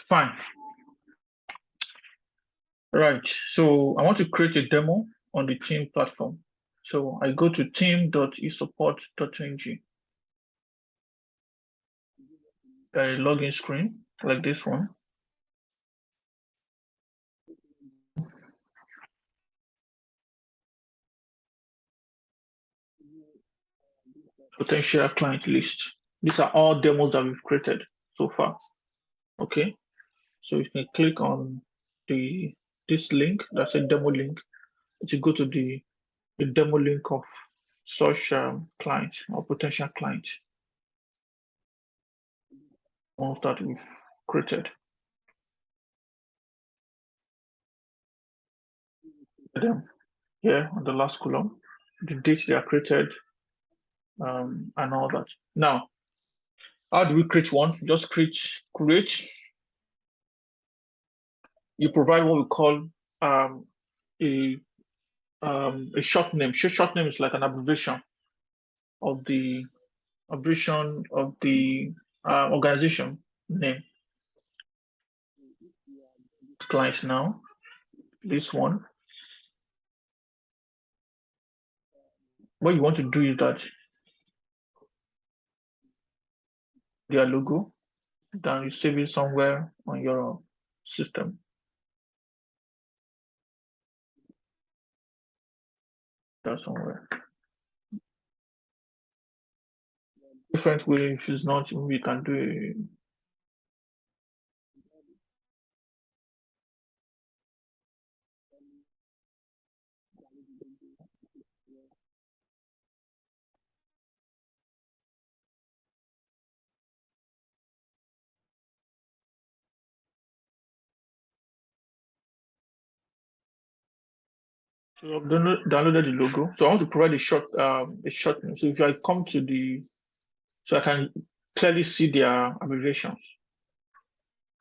Fine. Right. So I want to create a demo on the team platform. So I go to team.esupport.ng, a login screen like this one. Potential client list. These are all demos that we've created so far. Okay. So you can click on this link, that's a demo link, to go to the demo link of such client or potential client, ones that we've created. Them here on the last column, the date they are created, and all that. Now, how do we create one? Just create. You provide what we call a short name. Short name is like an abbreviation of the organization name. Clients now, this one. What you want to do is that their logo, then you save it somewhere on your system. There somewhere. Different way, if it's not, we can do it. So I've downloaded the logo. So I want to provide a short name. So if I come to so I can clearly see their abbreviations.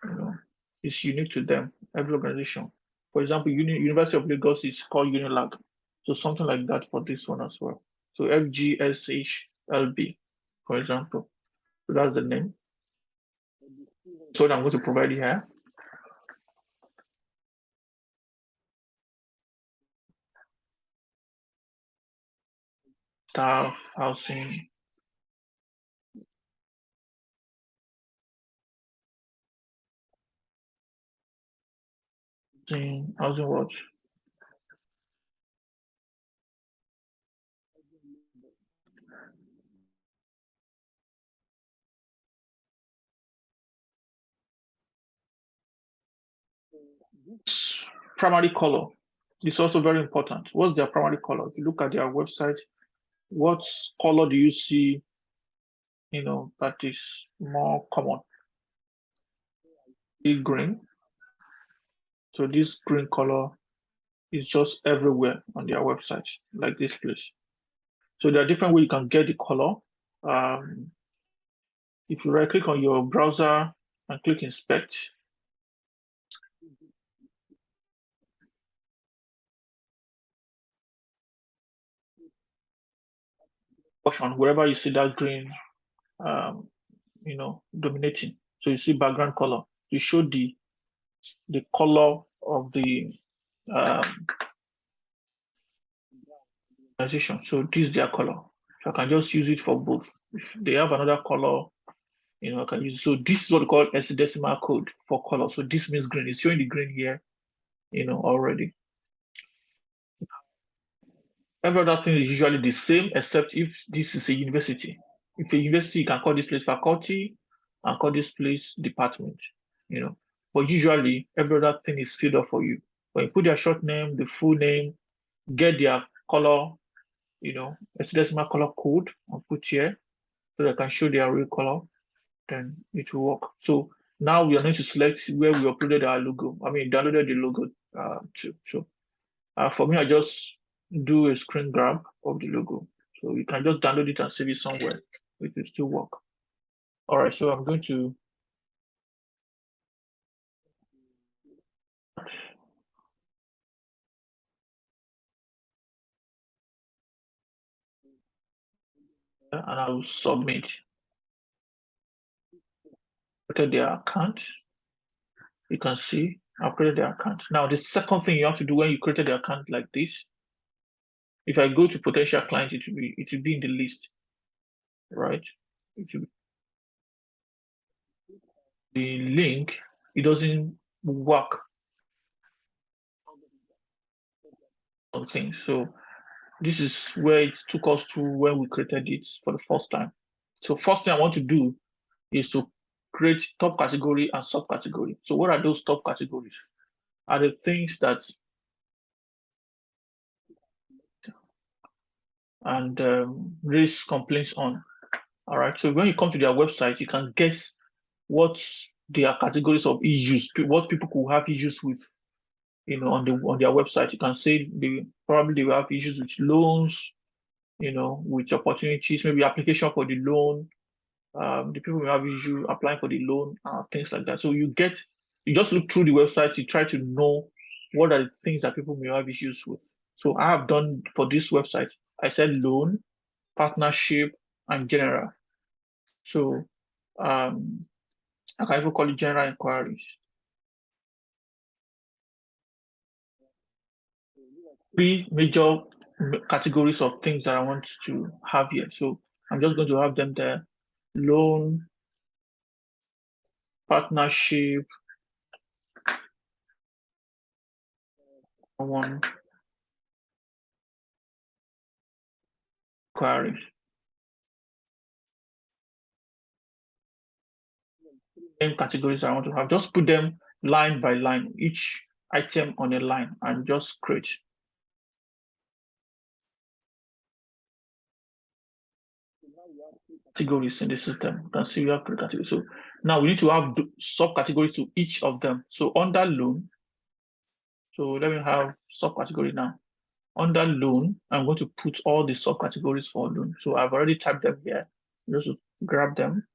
You know, it's unique to them, every organization. For example, University of Lagos is called Unilag. So something like that for this one as well. So FGSHLB, for example. So that's the name. So I'm going to provide here. Staff, housing, housing what? Primary color is also very important. What's their primary color? If you look at their website, what color do you see, that is more common? Green. So this green color is just everywhere on their website, like this place. So there are different ways you can get the color. If you right click on your browser and click inspect, wherever you see that green, dominating. So you see background color to show the color of the organization. So this is their color. So I can just use it for both. If they have another color, I can use. So this is what we call hexadecimal code for color. So this means green. It's showing the green here, already. Every other thing is usually the same, except if this is a university. If a university, you can call this place faculty and call this place department, But usually, every other thing is filled up for you. When you put their short name, the full name, get their color, hexadecimal color code and put here so they can show their real color, then it will work. So now we are going to select where we uploaded our logo. Downloaded the logo too. So for me, I just do a screen grab of the logo. So you can just download it and save it somewhere. It will still work. All right, so I'm going to and I will submit. created their account. You can see I've created the account. Now, the second thing you have to do when you created the account like this, if I go to potential clients, it will be in the list, right? It will be the link. It doesn't work on things. So this is where it took us to when we created it for the first time. So first thing I want to do is to create top category and subcategory. So what are those top categories? Are the things that and raise complaints on. All right. So when you come to their website, you can guess what their categories of issues, what people could have issues with, on their website. You can say they will have issues with loans, with opportunities, maybe application for the loan. The people will have issue applying for the loan, things like that. So you just look through the website, you try to know what are the things that people may have issues with. So I have done for this website, I said loan, partnership, and general. So um, I can even call it general inquiries. Three major categories of things that I want to have here. So I'm just going to have them there: loan, partnership, one inquiries. Same categories I want to have. Just put them line by line, each item on a line, and just create categories in the system. You can see we have three categories. So now we need to have subcategories to each of them. So under loan, so let me have subcategory now. Under loan, I'm going to put all the subcategories for loan. So I've already typed them here. Just grab them,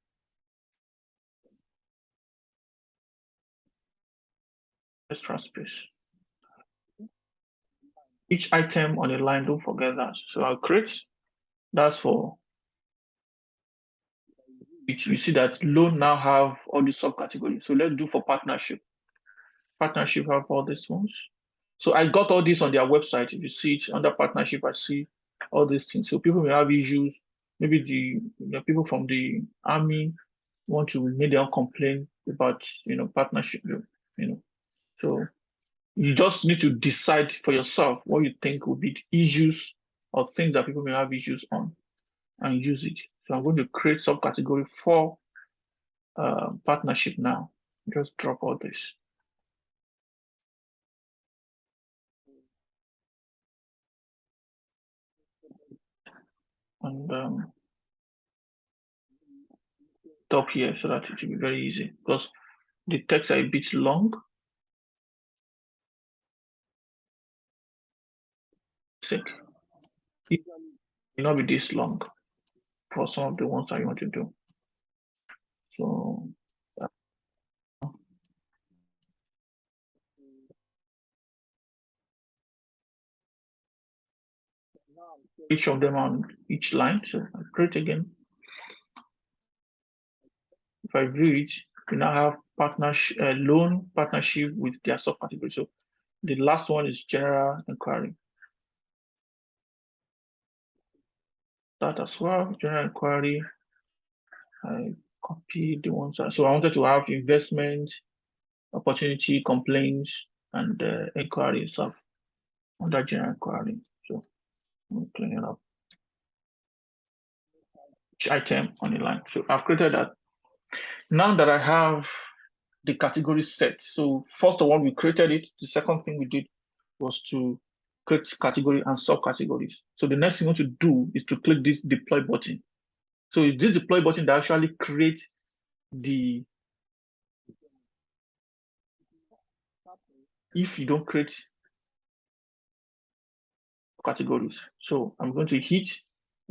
extra space. Each item on a line, don't forget that. So I'll create, that's for which we see that loan now have all the subcategories. So let's do for partnership. Partnership have all these ones. So I got all this on their website. If you see it under partnership, I see all these things. So people may have issues. Maybe the people from the army want to make their own complaint about partnership. So you just need to decide for yourself what you think will be the issues or things that people may have issues on and use it. So I'm going to create subcategory for partnership now. Just drop all this. And top here so that it will be very easy because the text are a bit long. It will not be this long for some of the ones that you want to do. So each of them on each line. So I create again. If I view it, we now have partnership, loan partnership with their subcategory. So the last one is general inquiry. That as well, general inquiry. I copy the ones so I wanted to have investment, opportunity, complaints, and inquiry stuff under general inquiry. So I'm cleaning it up. Each item on the line. So I've created that. Now that I have the category set, so first of all, we created it. The second thing we did was to create category and subcategories. So the next thing we want to do is to click this deploy button. So it's this deploy button that actually creates the, if you don't create categories. So I'm going to hit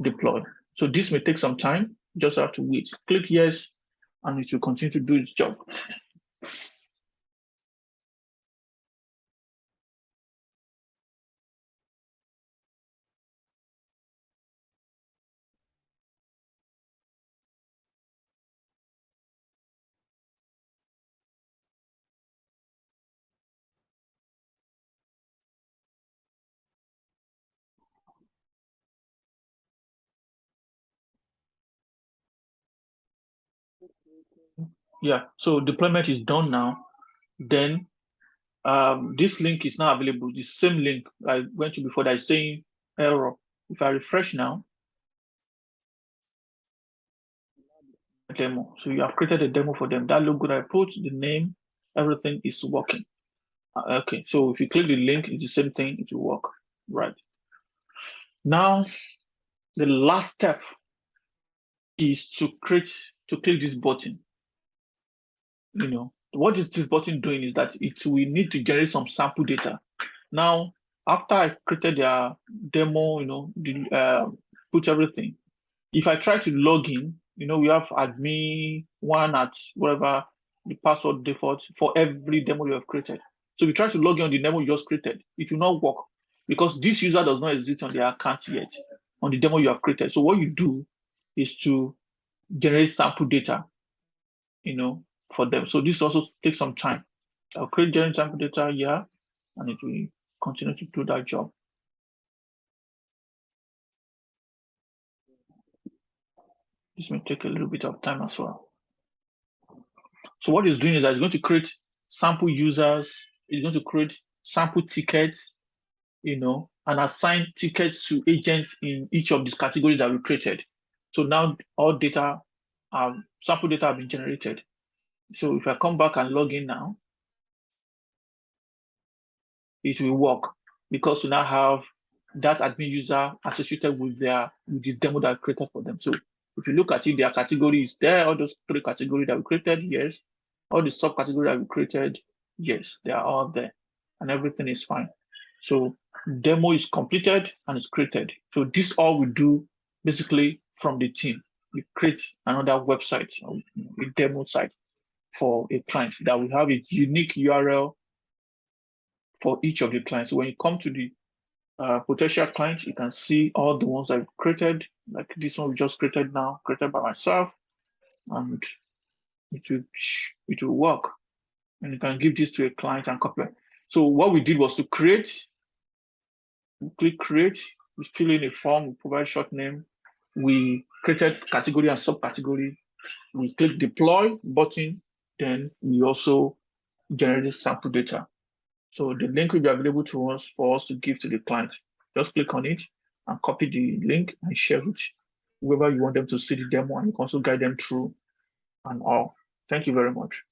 deploy. So this may take some time, just have to wait. Click yes, and it will continue to do its job. Yeah, so deployment is done now. Then this link is now available. The same link I went to before that is saying error. If I refresh now, demo. So you have created a demo for them. That logo that I put, the name, everything is working. Okay, so if you click the link, it's the same thing, it will work. Right. Now, the last step is to click this button. What is this button doing is that we need to generate some sample data. Now, after I created their demo, put everything. If I try to log in, we have admin one at whatever the password default for every demo you have created. So if you try to log in on the demo you just created, it will not work because this user does not exist on their account yet on the demo you have created. So what you do is to generate sample data, for them. So this also takes some time. I'll create generate sample data here, and it will continue to do that job. This may take a little bit of time as well. So what it's doing is that it's going to create sample users, it's going to create sample tickets, and assign tickets to agents in each of these categories that we created. So now all data, sample data have been generated. So if I come back and log in now, it will work because we now have that admin user associated with the demo that I created for them. So if you look at it, their categories there, all those 3 categories that we created, yes. All the subcategories that we created, yes, they are all there, and everything is fine. So demo is completed and it's created. So this all we do basically from the team. We create another website, a demo site for a client that will have a unique URL for each of the clients. So when you come to the potential clients, you can see all the ones I've created, like this one we just created now, created by myself, and it will work. And you can give this to a client and copy. So what we did was to create, we click create, we fill in a form, we provide short name, we created category and subcategory, we click deploy button, then we also generated sample data. So the link will be available to us for us to give to the client. Just click on it and copy the link and share it whoever you want them to see the demo, and you can also guide them through and all. Thank you very much.